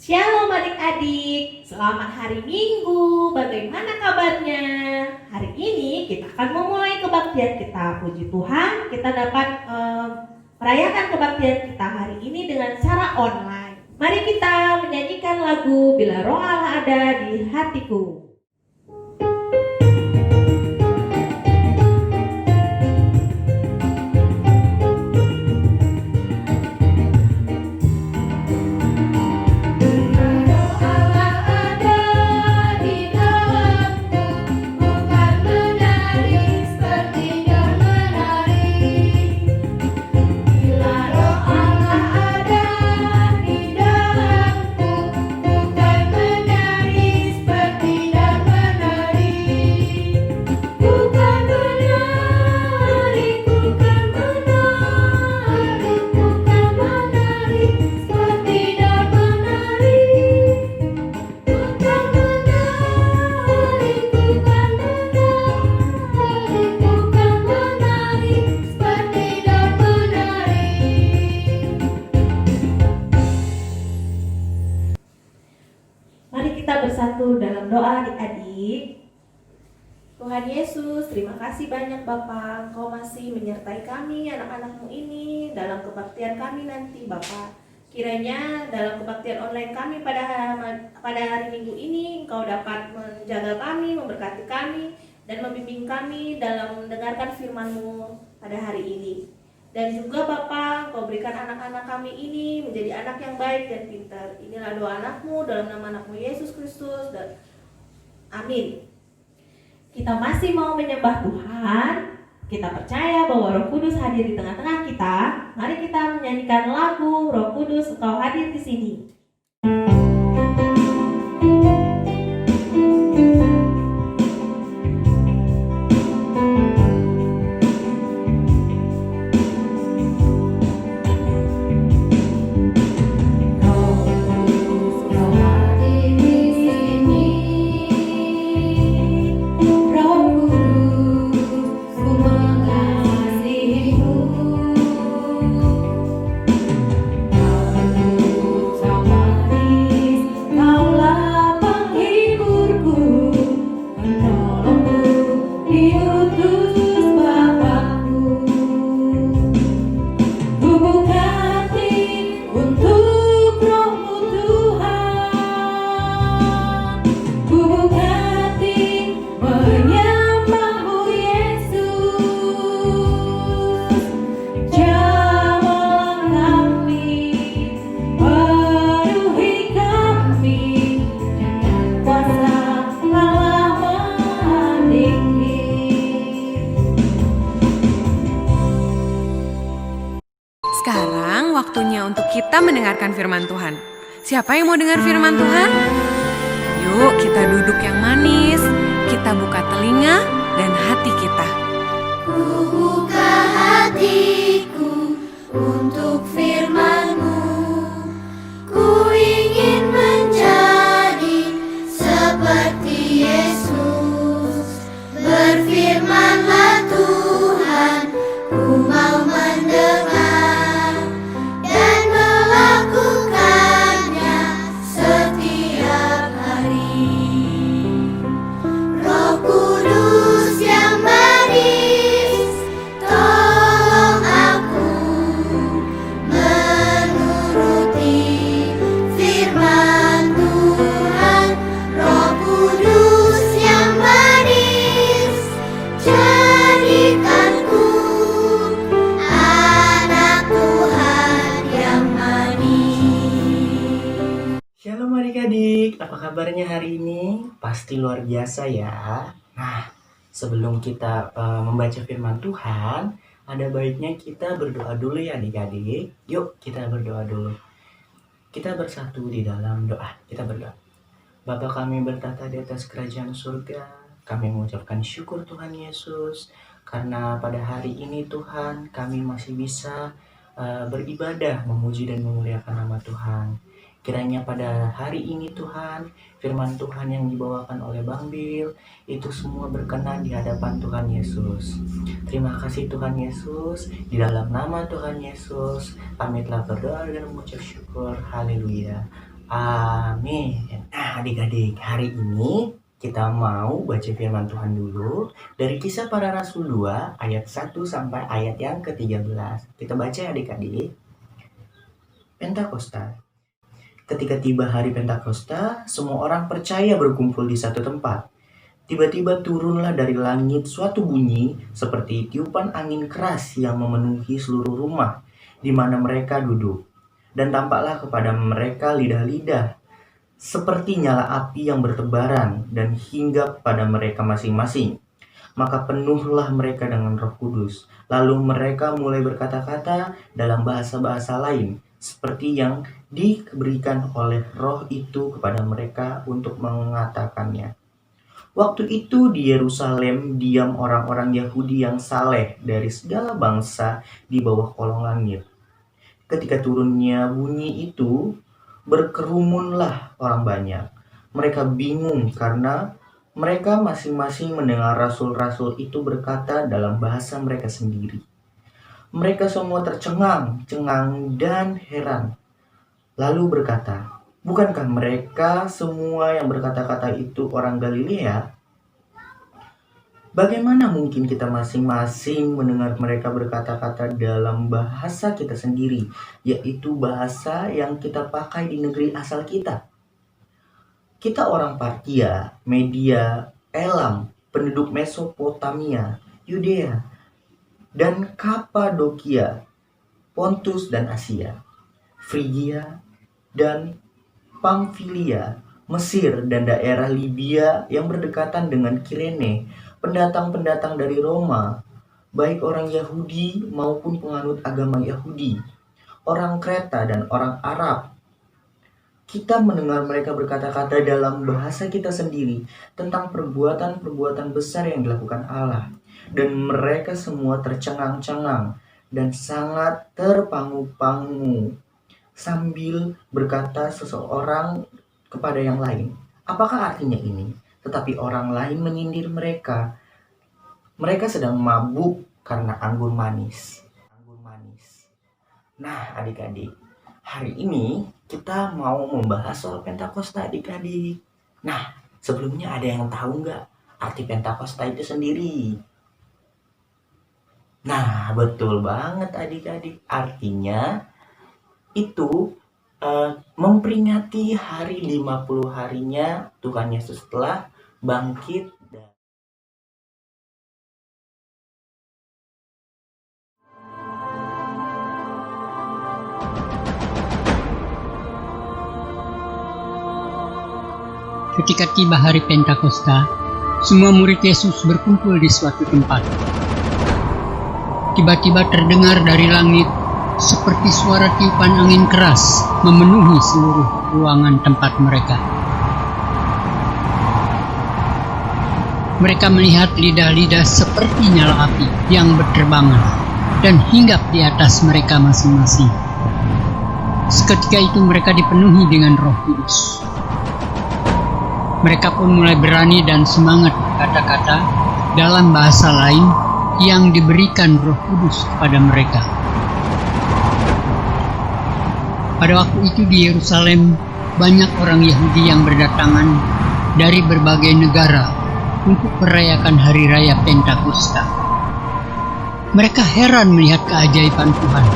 Shalom adik-adik, selamat hari Minggu, bagaimana kabarnya? Hari ini kita akan memulai kebaktian kita. Puji Tuhan, kita dapat merayakan kebaktian kita hari ini dengan cara online. Mari kita menyanyikan lagu Bila Roh Allah Ada di Hatiku. Bersatu dalam doa adik-adik. Tuhan Yesus, terima kasih banyak Bapa, Engkau masih menyertai kami anak-anak-Mu ini dalam kebaktian kami nanti Bapa. Kiranya dalam kebaktian online kami pada hari Minggu ini Engkau dapat menjaga kami, memberkati kami, dan membimbing kami dalam mendengarkan firman-Mu pada hari ini. Dan juga Bapa, Engkau berikan anak-anak kami ini menjadi anak yang baik dan pintar. Inilah doa anak-Mu dalam nama anak-Mu Yesus Kristus. Dan amin. Kita masih mau menyembah Tuhan. Kita percaya bahwa Roh Kudus hadir di tengah-tengah kita. Mari kita menyanyikan lagu Roh Kudus Engkau hadir di sini. Sekarang waktunya untuk kita mendengarkan firman Tuhan. Siapa yang mau dengar firman Tuhan? Yuk kita duduk yang manis, kita buka telinga dan hati kita. Ku buka hatiku untuk firman-Mu. Ku ingin menjadi seperti Yesus. Berfirmanlah Tuhan, ku mau mendengar dan melakukannya setiap hari. Roh Kudus yang manis, tolong aku menuruti firman Tuhan. Roh Kudus yang manis, jadikanku anak Tuhan yang manis. Shalom adik-adik, apa kabarnya hari ini? Pasti luar biasa ya. Nah, sebelum kita membaca firman Tuhan, ada baiknya kita berdoa dulu ya adik-adik. Yuk kita berdoa dulu. Kita bersatu di dalam doa, kita berdoa. Bapa kami bertata di atas kerajaan surga, kami mengucapkan syukur Tuhan Yesus, karena pada hari ini Tuhan kami masih bisa beribadah, memuji dan memuliakan nama Tuhan. Kiranya pada hari ini Tuhan, firman Tuhan yang dibawakan oleh Bang Bil, itu semua berkenan di hadapan Tuhan Yesus. Terima kasih Tuhan Yesus, di dalam nama Tuhan Yesus, kami telah berdoa dan mengucap syukur. Haleluya. Amin. Nah, adik-adik, hari ini kita mau baca firman Tuhan dulu dari Kisah Para Rasul 2 ayat 1 sampai ayat yang ke-13. Kita baca ya adik-adik. Pentakosta. Ketika tiba hari Pentakosta, semua orang percaya berkumpul di satu tempat. Tiba-tiba turunlah dari langit suatu bunyi seperti tiupan angin keras yang memenuhi seluruh rumah di mana mereka duduk. Dan tampaklah kepada mereka lidah-lidah seperti nyala api yang bertebaran dan hinggap pada mereka masing-masing. Maka penuhlah mereka dengan Roh Kudus. Lalu mereka mulai berkata-kata dalam bahasa-bahasa lain seperti yang diberikan oleh Roh itu kepada mereka untuk mengatakannya. Waktu itu di Yerusalem diam orang-orang Yahudi yang saleh dari segala bangsa di bawah kolong langit. Ketika turunnya bunyi itu, berkerumunlah orang banyak. Mereka bingung karena mereka masing-masing mendengar rasul-rasul itu berkata dalam bahasa mereka sendiri. Mereka semua tercengang-cengang dan heran. Lalu berkata, "Bukankah mereka semua yang berkata-kata itu orang Galilea? Bagaimana mungkin kita masing-masing mendengar mereka berkata-kata dalam bahasa kita sendiri, yaitu bahasa yang kita pakai di negeri asal kita? Kita orang Partia, Media, Elam, penduduk Mesopotamia, Yudea, dan Kapadokia, Pontus dan Asia, Frigia dan Pamfilia, Mesir dan daerah Libya yang berdekatan dengan Kirene, pendatang-pendatang dari Roma, baik orang Yahudi maupun penganut agama Yahudi, orang Kreta dan orang Arab. Kita mendengar mereka berkata-kata dalam bahasa kita sendiri tentang perbuatan-perbuatan besar yang dilakukan Allah. Dan mereka semua tercengang-cengang dan sangat terpangu-pangu sambil berkata seseorang kepada yang lain, "Apakah artinya ini?" Tetapi orang lain menyindir mereka. Mereka sedang mabuk karena anggur manis. Nah, adik-adik, hari ini kita mau membahas soal Pentakosta, adik-adik. Nah, sebelumnya ada yang tahu nggak arti Pentakosta itu sendiri? Nah, betul banget adik-adik. Artinya itu memperingati hari 50 harinya Tuhan Yesus telah bangkit. Ketika tiba hari Pentakosta, semua murid Yesus berkumpul di suatu tempat. Tiba-tiba terdengar dari langit seperti suara tiupan angin keras memenuhi seluruh ruangan tempat mereka. Mereka melihat lidah-lidah seperti nyala api yang berterbangan dan hinggap di atas mereka masing-masing. Seketika itu mereka dipenuhi dengan Roh Kudus. Mereka pun mulai berani dan semangat berkata-kata dalam bahasa lain yang diberikan Roh Kudus kepada mereka. Pada waktu itu di Yerusalem banyak orang Yahudi yang berdatangan dari berbagai negara untuk merayakan hari raya Pentakosta. Mereka heran melihat keajaiban Tuhan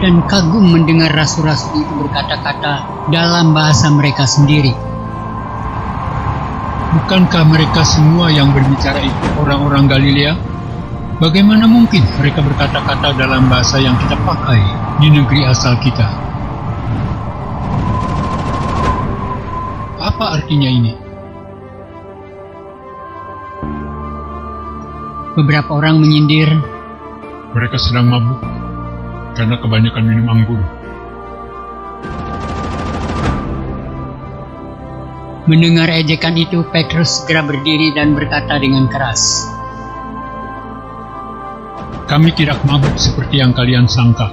dan kagum mendengar rasul-rasul itu berkata-kata dalam bahasa mereka sendiri. Bukankah mereka semua yang berbicara itu orang-orang Galilea? Bagaimana mungkin mereka berkata-kata dalam bahasa yang kita pakai di negeri asal kita? Apa artinya ini? Beberapa orang menyindir, Mereka sedang mabuk karena kebanyakan minum anggur. mendengar ejekan itu, Petrus segera berdiri dan berkata dengan keras, Kami tidak mabuk seperti yang kalian sangka.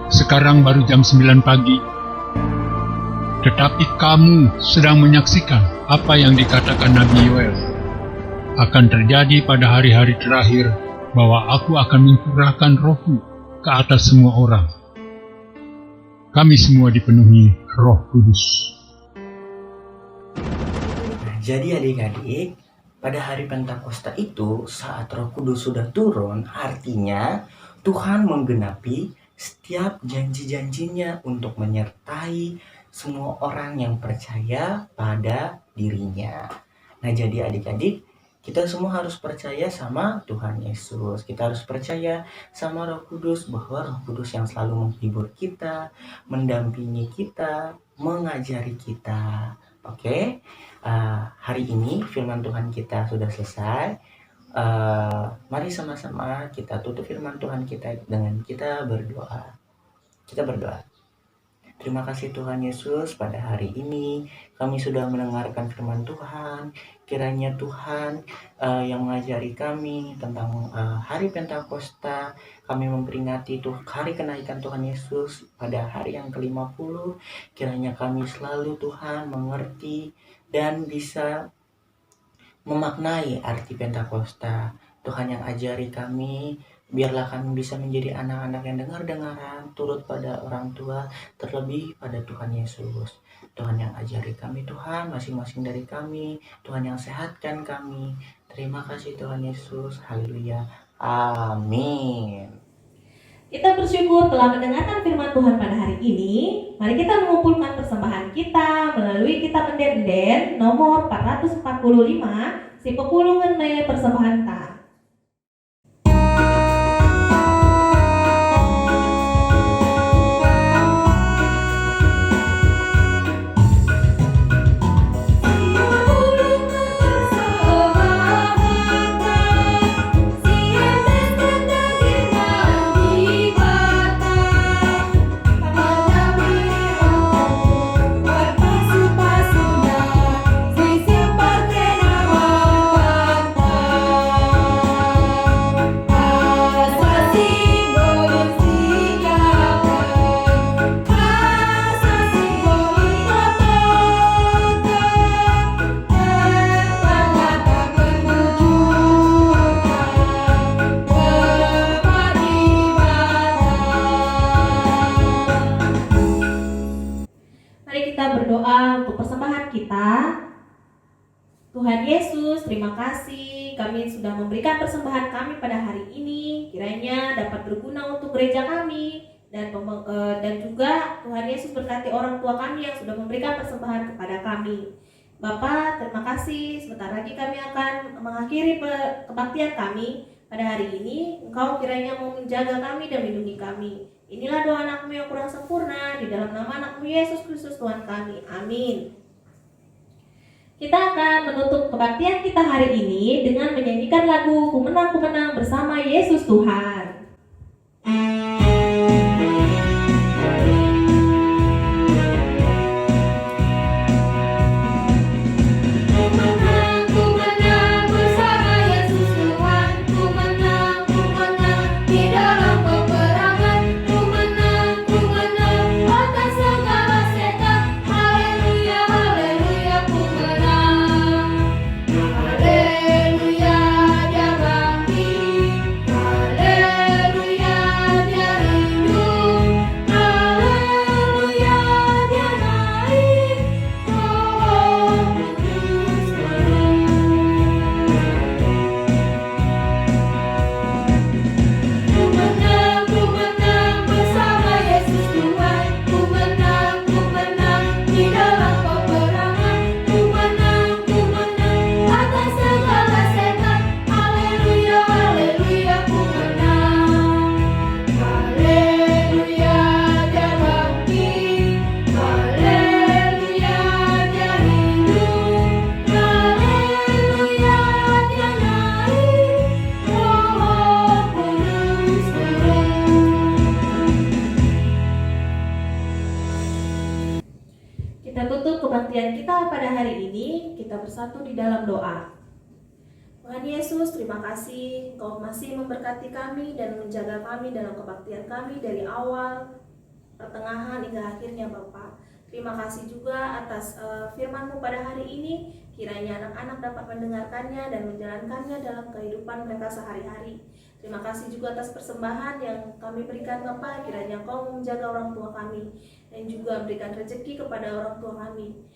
Sekarang baru jam 9 pagi. Tetapi kamu sedang menyaksikan apa yang dikatakan Nabi Yoel. Akan terjadi pada hari-hari terakhir bahwa aku akan mencurahkan rohku ke atas semua orang. Kami semua dipenuhi Roh Kudus. jadi adik-adik, pada hari Pentakosta itu saat Roh Kudus sudah turun, artinya Tuhan menggenapi setiap janji-janjinya untuk menyertai semua orang yang percaya pada dirinya. Nah, jadi adik-adik, kita semua harus percaya sama Tuhan Yesus. Kita harus percaya sama Roh Kudus, bahwa Roh Kudus yang selalu menghibur kita, mendampingi kita, mengajari kita. Oke, hari ini firman Tuhan kita sudah selesai. Mari sama-sama kita tutup firman Tuhan kita dengan kita berdoa. Kita berdoa. Terima kasih Tuhan Yesus, pada hari ini kami sudah mendengarkan firman Tuhan. Kiranya Tuhan yang mengajari kami tentang hari Pentakosta, kami memperingati hari kenaikan Tuhan Yesus pada hari yang ke-50. Kiranya kami selalu Tuhan mengerti dan bisa memaknai arti Pentakosta. Tuhan yang ajari kami, biarlah kami bisa menjadi anak-anak yang dengar-dengaran, turut pada orang tua, terlebih pada Tuhan Yesus. Tuhan yang ajari kami Tuhan, masing-masing dari kami. Tuhan yang sehatkan kami. Terima kasih Tuhan Yesus. Haleluya. Amin. Kita bersyukur telah mendengarkan firman Tuhan pada hari ini. Mari kita mengumpulkan persembahan kita melalui kitab Enden nomor 445, si pepulungan persembahan ta. Berdoa untuk persembahan kita. Tuhan Yesus, terima kasih kami sudah memberikan persembahan kami pada hari ini. Kiranya dapat berguna untuk gereja kami dan juga Tuhan Yesus berkati orang tua kami yang sudah memberikan persembahan kepada kami. Bapak, terima kasih. Sebentar lagi kami akan mengakhiri kebaktian kami pada hari ini. Engkau kiranya mau menjaga kami dan melindungi kami. Inilah doa anakmu yang kurang sempurna, di dalam nama anakmu Yesus Kristus Tuhan kami. Amin. Kita akan menutup kebaktian kita hari ini dengan menyanyikan lagu Ku Menang, Ku Menang bersama Yesus Tuhan. Kebaktian kita pada hari ini, kita bersatu di dalam doa. Tuhan Yesus, terima kasih Engkau masih memberkati kami dan menjaga kami dalam kebaktian kami dari awal, pertengahan hingga akhirnya Bapa. Terima kasih juga atas firman-Mu pada hari ini. Kiranya anak-anak dapat mendengarkannya dan menjalankannya dalam kehidupan mereka sehari-hari. Terima kasih juga atas persembahan yang kami berikan Bapa. Kiranya Engkau menjaga orang tua kami dan juga berikan rezeki kepada orang tua kami.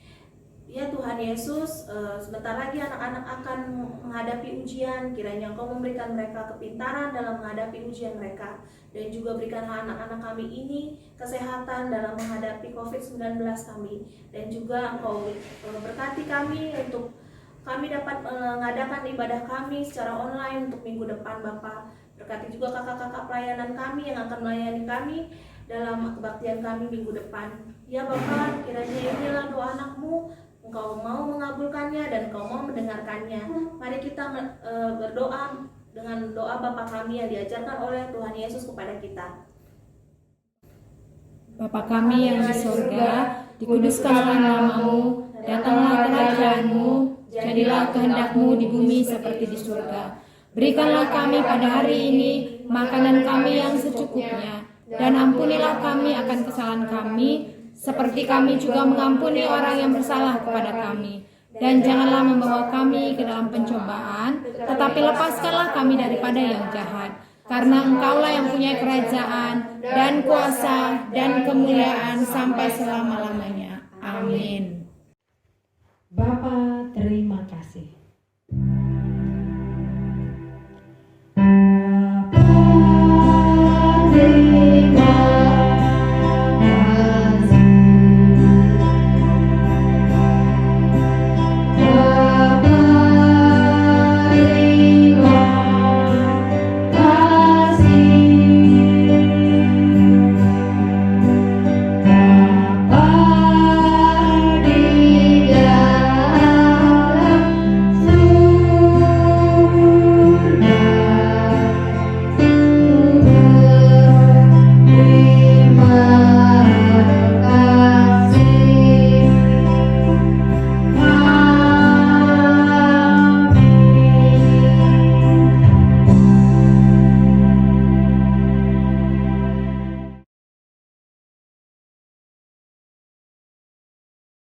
Ya Tuhan Yesus, sebentar lagi anak-anak akan menghadapi ujian. Kiranya Engkau memberikan mereka kepintaran dalam menghadapi ujian mereka. Dan juga berikanlah anak-anak kami ini kesehatan dalam menghadapi COVID-19 kami. Dan juga Engkau berkati kami untuk kami dapat mengadakan ibadah kami secara online untuk minggu depan Bapak. Berkati juga kakak-kakak pelayanan kami yang akan melayani kami dalam kebaktian kami minggu depan. Ya Bapak, kiranya inilah doa anak-Mu, Engkau mau mengabulkannya dan Engkau mau mendengarkannya. Mari kita berdoa dengan doa Bapa kami yang diajarkan oleh Tuhan Yesus kepada kita. Bapa kami yang di surga, dikuduskanlah nama-Mu, datanglah kerajaan-Mu, jadilah kehendak-Mu di bumi seperti di surga. Berikanlah kami pada hari ini makanan kami yang secukupnya, dan ampunilah kami akan kesalahan kami, seperti kami juga mengampuni orang yang bersalah kepada kami. Dan janganlah membawa kami ke dalam pencobaan, tetapi lepaskanlah kami daripada yang jahat. Karena Engkaulah yang punya kerajaan, dan kuasa, dan kemuliaan sampai selama-lamanya. Amin. Bapa, terima kasih.